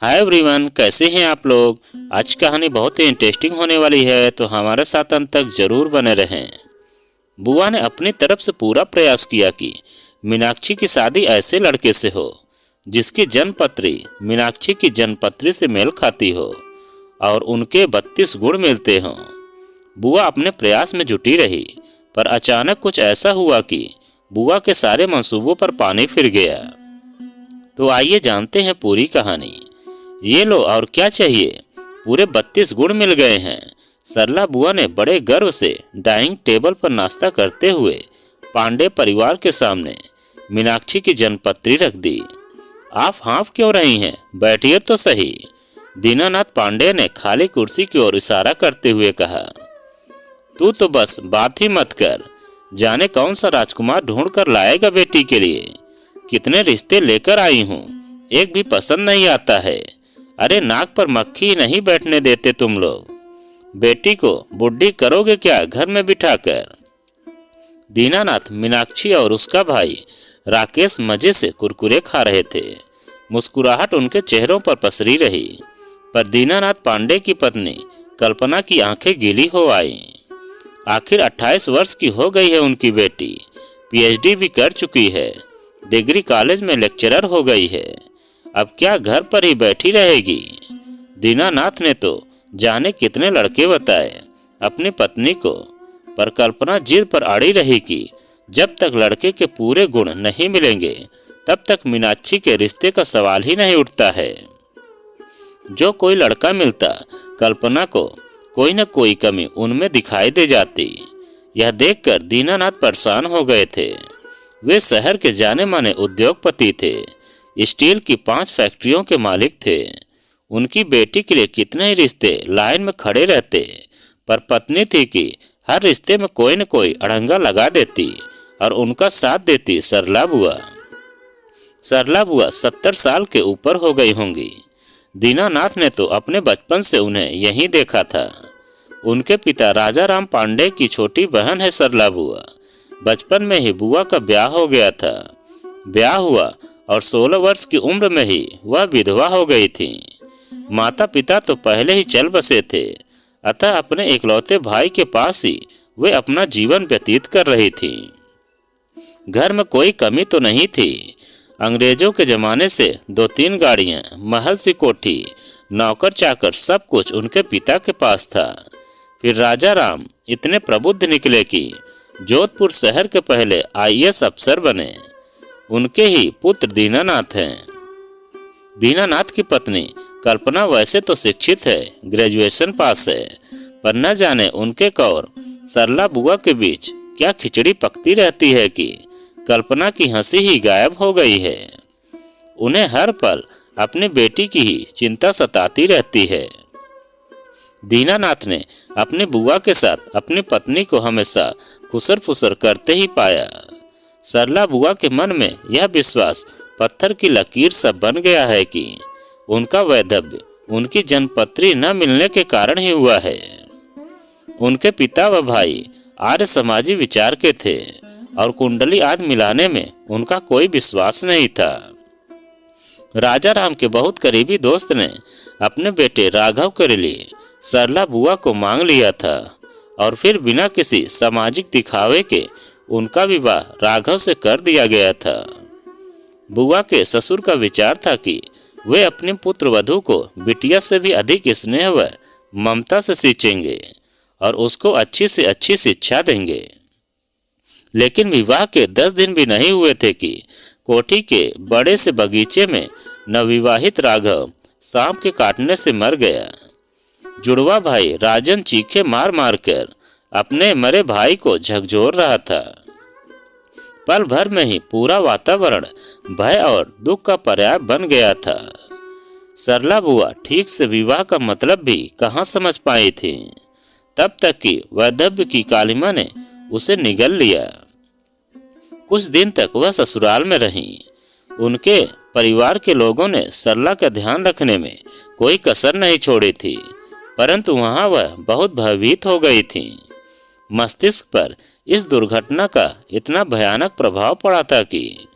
Hi everyone, कैसे हैं आप लोग। आज की कहानी बहुत ही इंटरेस्टिंग होने वाली है, तो हमारे साथ अंत तक जरूर बने रहें। बुआ ने अपनी तरफ से पूरा प्रयास किया कि मीनाक्षी की शादी ऐसे लड़के से हो जिसकी जन्मपत्री मीनाक्षी की जन्मपत्री से मेल खाती हो और उनके 32 गुण मिलते हों। बुआ अपने प्रयास में जुटी रही, पर अचानक कुछ ऐसा हुआ कि बुआ के सारे मंसूबों पर पानी फिर गया। तो आइए जानते हैं पूरी कहानी। ये लो, और क्या चाहिए, पूरे 32 गुण मिल गए हैं। सरला बुआ ने बड़े गर्व से डाइनिंग टेबल पर नाश्ता करते हुए पांडे परिवार के सामने मीनाक्षी की जन्मपत्री रख दी। आप हाँफ क्यों रही हैं, बैठिए तो सही। दीनानाथ पांडे ने खाली कुर्सी की ओर इशारा करते हुए कहा। तू तो बस बात ही मत कर, जाने कौन सा राजकुमार ढूंढ कर लाएगा बेटी के लिए। कितने रिश्ते लेकर आई हूँ, एक भी पसंद नहीं आता है। अरे नाक पर मक्खी नहीं बैठने देते तुम लोग। बेटी को बुढ़ी करोगे क्या घर में बिठाकर। दीनानाथ, मीनाक्षी और उसका भाई राकेश मजे से कुरकुरे खा रहे थे। मुस्कुराहट उनके चेहरों पर पसरी रही, पर दीनानाथ पांडे की पत्नी कल्पना की आंखें गीली हो आईं। आखिर 28 वर्ष की हो गई है उनकी बेटी, पीएचडी भी कर चुकी है, डिग्री कॉलेज में लेक्चरर हो गई है। अब क्या घर पर ही बैठी रहेगी। दीनानाथ ने तो जाने कितने लड़के बताए अपनी पत्नी को, पर कल्पना जिद पर अड़ी रही कि जब तक लड़के के पूरे गुण नहीं मिलेंगे तब तक मीनाक्षी के रिश्ते का सवाल ही नहीं उठता है। जो कोई लड़का मिलता, कल्पना को कोई न कोई कमी उनमें दिखाई दे जाती। यह देखकर दीनानाथ परेशान हो गए थे। वे शहर के जाने माने उद्योगपति थे, स्टील की 5 फैक्ट्रियों के मालिक थे। उनकी बेटी के लिए कितने ही रिश्ते लाइन में खड़े रहते, पर पत्नी थी कि हर रिश्ते में कोई न कोई अड़ंगा लगा देती और उनका साथ देती सरला बुआ। सरला बुआ 70 साल के ऊपर हो गई होंगी। दीनानाथ ने तो अपने बचपन से उन्हें यहीं देखा था। उनके पिता राजा राम पांडे की छोटी बहन है सरला बुआ। बचपन में ही बुआ का ब्याह हो गया था। ब्याह हुआ और 16 वर्ष की उम्र में ही वह विधवा हो गई थी। माता पिता तो पहले ही चल बसे थे, अतः अपने इकलौते भाई के पास ही वे अपना जीवन व्यतीत कर रही थी। घर में कोई कमी तो नहीं थी। अंग्रेजों के जमाने से 2-3 गाड़ियां, महल सी कोठी, नौकर चाकर, सब कुछ उनके पिता के पास था। फिर राजा राम इतने प्रबुद्ध निकले कि जोधपुर शहर के पहले आईएएस अफसर बने। उनके ही पुत्र दीनानाथ हैं। दीनानाथ की पत्नी कल्पना वैसे तो शिक्षित है, ग्रेजुएशन पास है, पर न जाने उनके और सरला बुआ के बीच क्या खिचड़ी पकती रहती है कि कल्पना की हंसी ही गायब हो गई है। उन्हें हर पल अपनी बेटी की ही चिंता सताती रहती है। दीनानाथ ने अपनी बुआ के साथ अपनी पत्नी को हमेशा खुसर फुसर करते ही पाया। सरला बुआ के मन में यह विश्वास पत्थर की लकीर सा बन गया है कि उनका वैधव्य उनकी जन्मपत्री न मिलने के कारण ही हुआ है। उनके पिता व भाई आर्य समाजी विचार के थे और कुंडली आदि मिलाने में उनका कोई विश्वास नहीं था। राजा राम के बहुत करीबी दोस्त ने अपने बेटे राघव के लिए सरला बुआ को मांग लिया था और फिर बिना किसी सामाजिक दिखावे के उनका विवाह राघव से कर दिया गया था। बुआ के ससुर का विचार था कि वे अपने पुत्र वधू को बिटिया से भी अधिक स्नेह व ममता से सींचेंगे और उसको अच्छी से अच्छी शिक्षा देंगे। लेकिन विवाह के 10 दिन भी नहीं हुए थे कि कोठी के बड़े से बगीचे में नवविवाहित राघव सांप के काटने से मर गया। जुड़वा भाई राजन चीखे मार मार कर अपने मरे भाई को झकझोर रहा था। पल भर में ही पूरा वातावरण भय और दुख का पर्याय बन गया था। सरला बुआ ठीक से विवाह का मतलब भी कहाँ समझ पाई थी, तब तक कि वैधव्य की कालिमा ने उसे निगल लिया। कुछ दिन तक वह ससुराल में रही। उनके परिवार के लोगों ने सरला का ध्यान रखने में कोई कसर नहीं छोड़ी थी, परंतु वहां वह बहुत भयभीत हो गई थी। मस्तिष्क पर इस दुर्घटना का इतना भयानक प्रभाव पड़ा था कि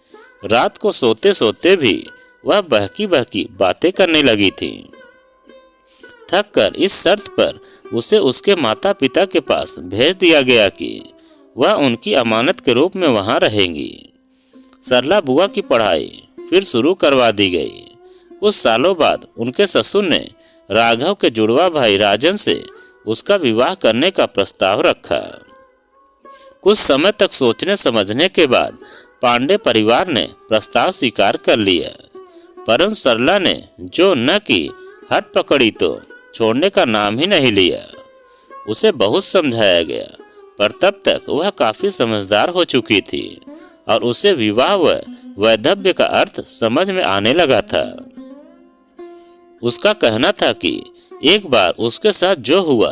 रात को सोते सोते भी वह बहकी बहकी बातें करने लगी थी। थक कर इस शर्त पर उसे उसके माता पिता के पास भेज दिया गया कि वह उनकी अमानत के रूप में वहां रहेंगी। सरला बुआ की पढ़ाई फिर शुरू करवा दी गई। कुछ सालों बाद उनके ससुर ने राघव के जुड़वा भाई राजन से उसका विवाह करने का प्रस्ताव रखा। कुछ समय तक सोचने समझने के बाद पांडे परिवार ने प्रस्ताव स्वीकार कर लिया, परंतु सरला ने जो न की हट पकड़ी तो छोड़ने का नाम ही नहीं लिया। उसे बहुत समझाया गया, पर तब तक वह काफी समझदार हो चुकी थी और उसे विवाह व वैधव्य का अर्थ समझ में आने लगा था। उसका कहना था कि एक बार उसके साथ जो हुआ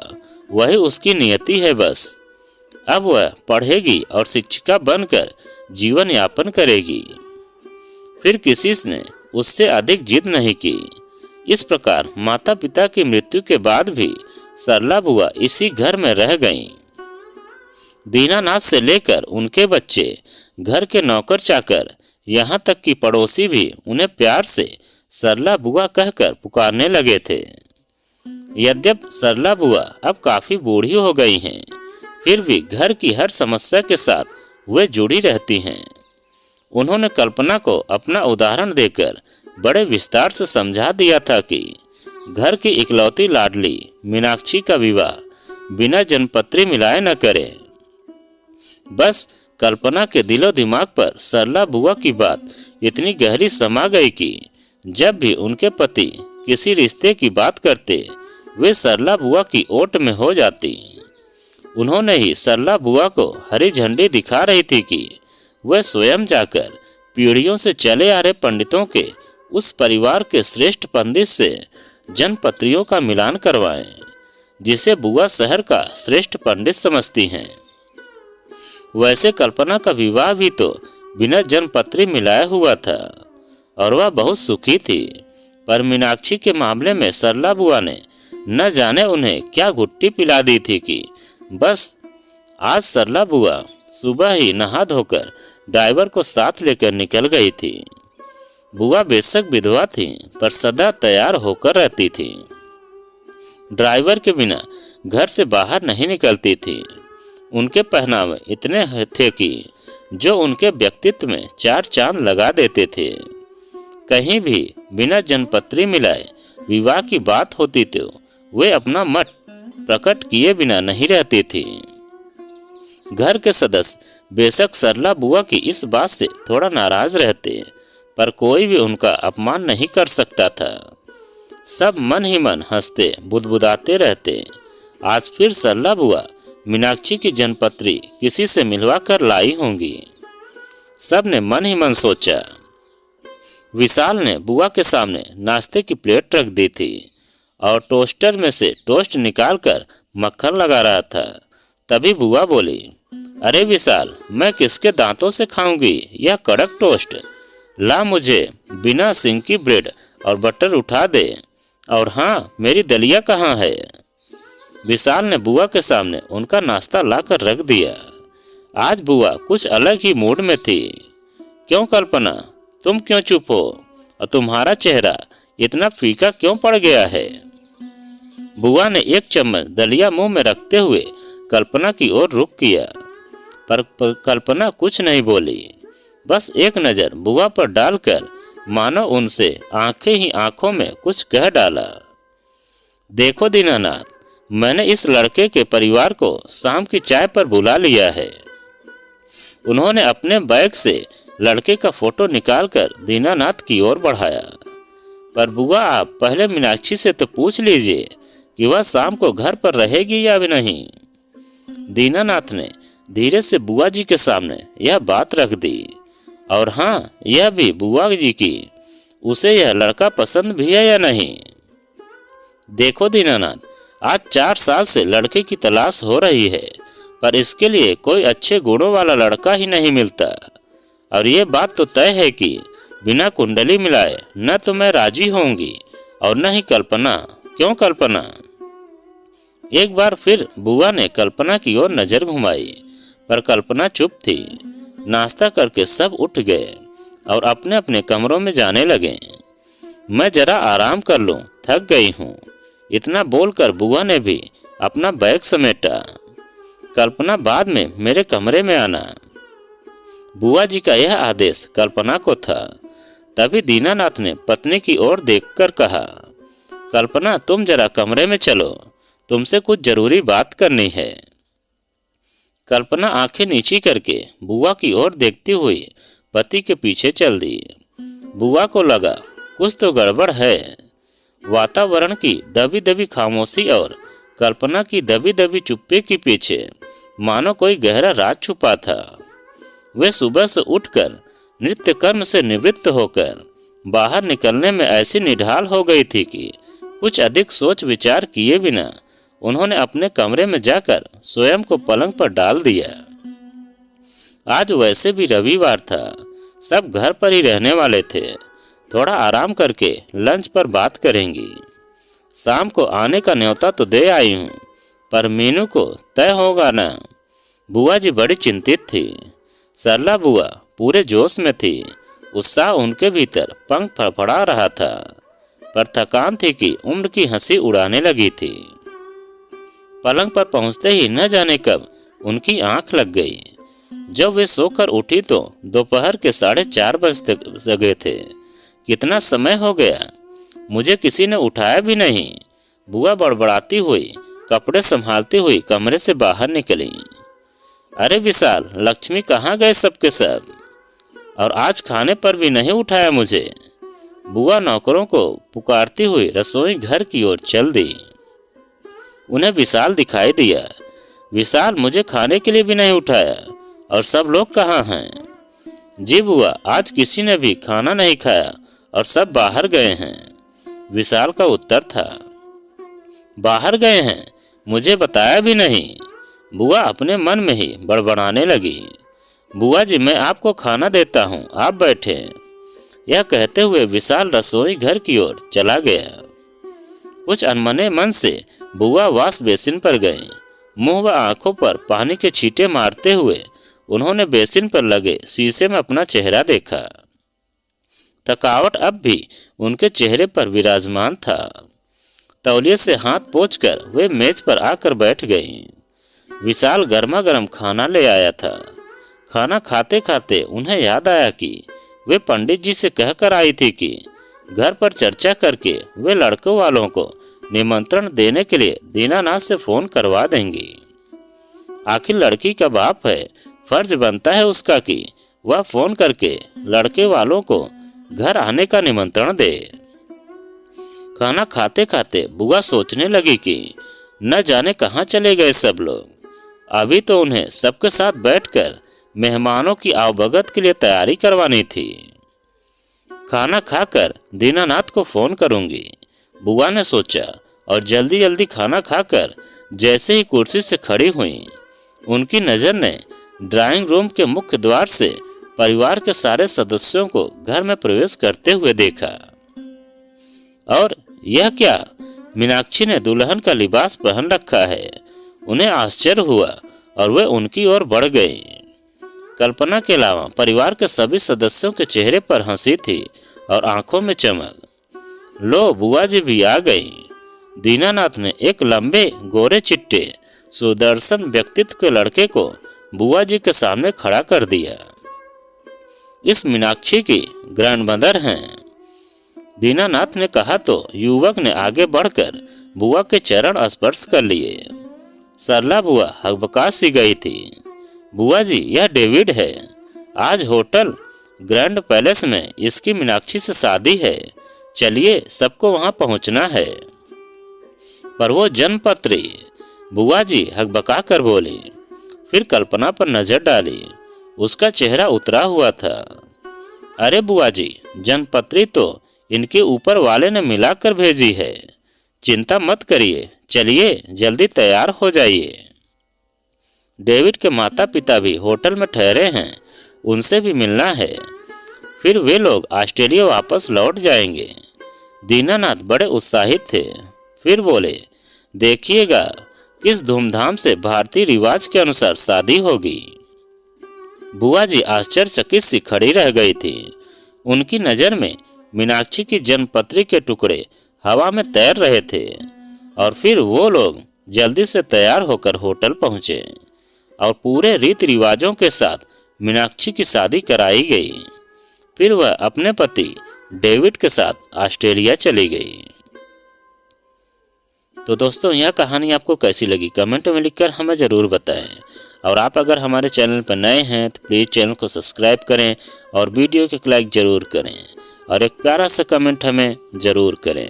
वही उसकी नियति है बस। अब वह पढ़ेगी और शिक्षिका बनकर जीवन यापन करेगी। फिर किसी ने उससे अधिक जिद नहीं की। इस प्रकार माता पिता की मृत्यु के बाद भी सरला बुआ इसी घर में रह गईं। दीनानाथ से लेकर उनके बच्चे, घर के नौकर चाकर, यहाँ तक कि पड़ोसी भी उन्हें प्यार से सरला बुआ कहकर पुकारने लगे थे। यद्यप सरला बुआ अब काफी बूढ़ी हो गई हैं, फिर भी घर की हर समस्या के साथ वे जुड़ी रहती हैं। उन्होंने कल्पना को अपना उदाहरण देकर बड़े विस्तार से समझा दिया था कि घर की इकलौती लाडली मीनाक्षी का विवाह बिना जनपत्री मिलाए न करे। बस कल्पना के दिलो दिमाग पर सरला बुआ की बात इतनी गहरी समा गई कि जब भी उनके पति किसी रिश्ते की बात करते वे सरला बुआ की ओट में हो जाती। उन्होंने ही सरला बुआ को हरी झंडी दिखा रही थी कि वह स्वयं जाकर पीढ़ियों से चले आ रहे पंडितों के उस परिवार के श्रेष्ठ पंडित से जनपत्रियों का मिलान करवाएं, जिसे बुआ शहर का श्रेष्ठ पंडित समझती हैं। वैसे कल्पना का विवाह भी तो बिना जनपत्री मिलाया हुआ था और वह बहुत सुखी थी, पर मीनाक्षी के मामले में सरला बुआ ने न जाने उन्हें क्या घुट्टी पिला दी थी कि बस आज सरला बुआ सुबह ही नहा धोकर ड्राइवर को साथ लेकर निकल गई थी। बुआ बेशक विधवा थी, पर सदा तैयार होकर रहती थी। ड्राइवर के बिना घर से बाहर नहीं निकलती थी। उनके पहनावे इतने थे कि जो उनके व्यक्तित्व में चार चांद लगा देते थे। कहीं भी बिना जनपत्री मिलाए विवाह की बात होती तो वे अपना मत प्रकट किए बिना नहीं रहती थी। घर के सदस्य बेशक सरला बुआ की इस बात से थोड़ा नाराज रहते, पर कोई भी उनका अपमान नहीं कर सकता था। सब मन ही मन हंसते बुदबुदाते रहते। आज फिर सरला बुआ मीनाक्षी की जनपत्री किसी से मिलवा कर लाई होंगी। सब ने मन ही मन सोचा। विशाल ने बुआ के सामने नाश्ते की प्लेट रख दी थी और टोस्टर में से टोस्ट निकालकर मक्खन लगा रहा था। तभी बुआ बोली, अरे विशाल, मैं किसके दांतों से खाऊंगी यह कड़क टोस्ट? ला मुझे बिना सिंह की ब्रेड और बटर उठा दे। और हाँ, मेरी दलिया कहाँ है? विशाल ने बुआ के सामने उनका नाश्ता लाकर रख दिया। आज बुआ कुछ अलग ही मूड में थी। क्यों कल्पना, तुम क्यों चुप हो और तुम्हारा चेहरा इतना फीका क्यों पड़ गया है? बुआ ने एक चम्मच दलिया मुंह में रखते हुए कल्पना की ओर रुख किया, पर कल्पना कुछ नहीं बोली। बस एक नजर बुआ पर डालकर मानो उनसे आंखें ही आंखों में कुछ कह डाला। देखो दीनानाथ, मैंने इस लड़के के परिवार को शाम की चाय पर बुला लिया है। उन्होंने अपने बैग से लड़के का फोटो निकालकर दीनानाथ की ओर बढ़ाया। पर बुआ, आप पहले मीनाक्षी से तो पूछ लीजिए कि वह शाम को घर पर रहेगी या भी नहीं। दीनानाथ ने धीरे से बुआ जी के सामने यह बात रख दी। और हाँ, यह भी बुआ जी की उसे यह लड़का पसंद भी है या नहीं। देखो दीनानाथ, आज 4 साल से लड़के की तलाश हो रही है, पर इसके लिए कोई अच्छे गुणों वाला लड़का ही नहीं मिलता। और ये बात तो तय है कि बिना कुंडली मिलाए न तो मैं राजी होंगी और न ही कल्पना। क्यों कल्पना? एक बार फिर बुआ ने कल्पना की ओर नजर घुमाई, पर कल्पना चुप थी। नाश्ता करके सब उठ गए और अपने अपने कमरों में जाने लगे। मैं जरा आराम कर लूं, थक गई हूँ। इतना बोलकर बुआ ने भी अपना बैग समेटा। कल्पना बाद में मेरे कमरे में आना। बुआ जी का यह आदेश कल्पना को था। तभी दीनानाथ ने पत्नी की ओर देखकर कहा, कल्पना तुम जरा कमरे में चलो, तुमसे कुछ जरूरी बात करनी है। कल्पना आंखें नीची करके बुआ की ओर देखती हुई पति के पीछे चल दी। बुआ को लगा कुछ तो गड़बड़ है। वातावरण की दबी दबी खामोशी और कल्पना की दबी दबी चुप्पी के पीछे मानो कोई गहरा राज छुपा था। वे सुबह से उठकर नित्य कर्म से निवृत्त होकर बाहर निकलने में ऐसी निढाल हो गई थी कि कुछ अधिक सोच विचार किए बिना उन्होंने अपने कमरे में जाकर स्वयं को पलंग पर डाल दिया। आज वैसे भी रविवार था, सब घर पर ही रहने वाले थे। थोड़ा आराम करके लंच पर बात करेंगी। शाम को आने का न्योता तो दे आई हूँ, पर मीनू को तय होगा ना। बुआ जी बड़ी चिंतित थी। सरला बुआ पूरे जोश में थी। उत्साह उनके भीतर पंख फड़फड़ा रहा था, पर थकान थी कि उम्र की हंसी उड़ाने लगी थी। पलंग पर पहुंचते ही न जाने कब उनकी आंख लग गई। जब वे सोकर उठी तो दोपहर के 4:30 बज गए थे। कितना समय हो गया, मुझे किसी ने उठाया भी नहीं। बुआ बड़बड़ाती हुई कपड़े संभालती हुई कमरे से बाहर निकली। अरे विशाल, लक्ष्मी कहाँ गए सबके सब? और आज खाने पर भी नहीं उठाया मुझे। बुआ नौकरों को पुकारती हुई रसोई घर की ओर चल दी। उन्हें विशाल दिखाई दिया। विशाल, मुझे खाने के लिए भी नहीं उठाया, और सब लोग कहाँ हैं? जी बुआ, आज किसी ने भी खाना नहीं खाया और सब बाहर गए हैं, विशाल का उत्तर था। बाहर गए हैं? मुझे बताया भी नहीं। बुआ अपने मन में ही बड़बड़ाने लगी। बुआ जी, मैं आपको खाना देता हूँ, आप बैठे। यह कहते हुए विशाल रसोई घर की ओर चला गया। कुछ अनमने मन से बुआ वॉश बेसिन पर गईं। मुंह व आंखों पर पानी के छींटे मारते हुए उन्होंने बेसिन पर लगे शीशे में अपना चेहरा देखा। थकावट अब भी उनके चेहरे पर विराजमान था। तौलिए से हाथ पोंछकर वे मेज पर आकर बैठ गईं। विशाल गर्मा गर्म खाना ले आया था। खाना खाते खाते उन्हें याद आया कि वे पंडित जी से कहकर आई थी कि घर पर चर्चा करके वे लड़कों वालों को निमंत्रण देने के लिए दीनानाथ से फोन करवा देंगी। आखिर लड़की का बाप है, फर्ज बनता है उसका कि वह फोन करके लड़के वालों को घर आने का निमंत्रण दे। खाना खाते खाते बुआ सोचने लगी कि न जाने कहाँ चले गए सब लोग। अभी तो उन्हें सबके साथ बैठकर मेहमानों की आवभगत के लिए तैयारी करवानी थी। खाना खाकर दीनानाथ को फोन करूंगी, बुआ ने सोचा, और जल्दी जल्दी खाना खाकर जैसे ही कुर्सी से खड़ी हुई, उनकी नजर ने ड्राइंग रूम के मुख्य द्वार से परिवार के सारे सदस्यों को घर में प्रवेश करते हुए देखा। और यह क्या, मीनाक्षी ने दुल्हन का लिबास पहन रखा है। उन्हें आश्चर्य हुआ और वे उनकी ओर बढ़ गई। कल्पना के अलावा परिवार के सभी सदस्यों के चेहरे पर हंसी थी और आंखों में चमक। लो, बुआ जी भी आ गई। दीनानाथ ने एक लंबे गोरे चिट्टे सुदर्शन व्यक्तित्व के लड़के को बुआ जी के सामने खड़ा कर दिया। इस मीनाक्षी की ग्रैंडमदर हैं, दीनानाथ ने कहा तो युवक ने आगे बढ़कर बुआ के चरण स्पर्श कर लिए। सरला बुआ हकबका सी गई थी। बुआ जी, यह डेविड है। आज होटल ग्रैंड पैलेस में इसकी मीनाक्षी से शादी है। चलिए, सबको वहां पहुंचना है। पर वो जन्मपत्री, बुआ जी हकबका कर बोली। फिर कल्पना पर नजर डाली। उसका चेहरा उतरा हुआ था। अरे बुआ जी, जन्मपत्री तो इनके ऊपर वाले ने मिलाकर भेजी है। चिंता मत करिए, चलिए जल्दी तैयार हो जाइए। डेविड के माता पिता भी होटल में ठहरे हैं, उनसे भी मिलना है। फिर वे लोग ऑस्ट्रेलिया वापस लौट जाएंगे। दीनानाथ बड़े उत्साहित थे। फिर बोले, देखिएगा किस धूमधाम से भारतीय रिवाज के अनुसार शादी होगी। बुआ जी आश्चर्यचकित सी खड़ी रह गई थी। उनकी नजर में मीनाक्षी की जन्मपत्री के टुकड़े हवा में तैर रहे थे और फिर वो लोग जल्दी से तैयार होकर होटल पहुंचे और पूरे रीति रिवाजों के साथ मीनाक्षी की शादी कराई गई। फिर वह अपने पति डेविड के साथ ऑस्ट्रेलिया चली गई। तो दोस्तों, यह कहानी आपको कैसी लगी कमेंट में लिखकर हमें ज़रूर बताएं। और आप अगर हमारे चैनल पर नए हैं तो प्लीज़ चैनल को सब्सक्राइब करें और वीडियो को लाइक ज़रूर करें और एक प्यारा सा कमेंट हमें ज़रूर करें।